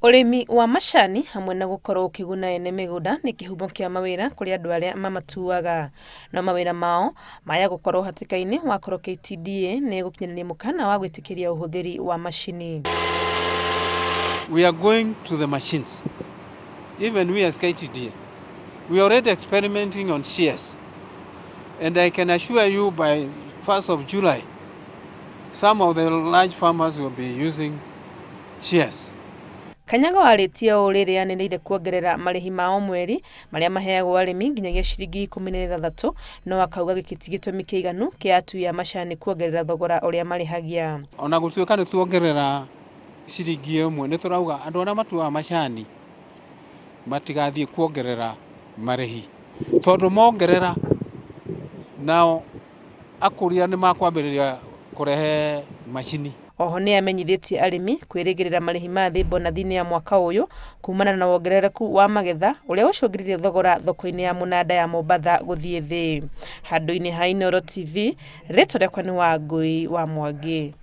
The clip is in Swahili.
Urimi wa macani hamwe na gukorwo ukiguna ene migunda ni kihumo kia mawira kuri andu aria mamatuaga no mawira mao maya gukorwo hatikaini wakorwo KTDA ni gukinyaniria mukana wa gwitikiria uhuthiri wa machini. We are going to the machines. Even we as KTDA, we are already experimenting on shears. And I can assure you by 1st of July, some of the large farmers will be using shears. Kanyaga waritie uriria anirire kuongerera marihi mao mweri maria maheagwo arimi nginyagia ciringi 13 no akauga gikiti gitumi kiiganu kia atu ya macani kuongerera thogora uria marihagia. Ona gutuika ni tuongerera ciringi imwe ni turauga andu aria matuaga macani matigathie kuongerera marihi tondu mongerera nao akuria ni makwambiriria kurehe machini. Oho ni amenyithitie arimi kwirigirira marihi ma thi bonathi-ini ya mwaka uyu kumana na wongerereku wa magetha uria ucungiririe thogora thoko-ini ya munada ya Mombatha guthie thi. Handu-ini ha Inooro TV, ritwa riakwa ni Wangui wa Mwangi.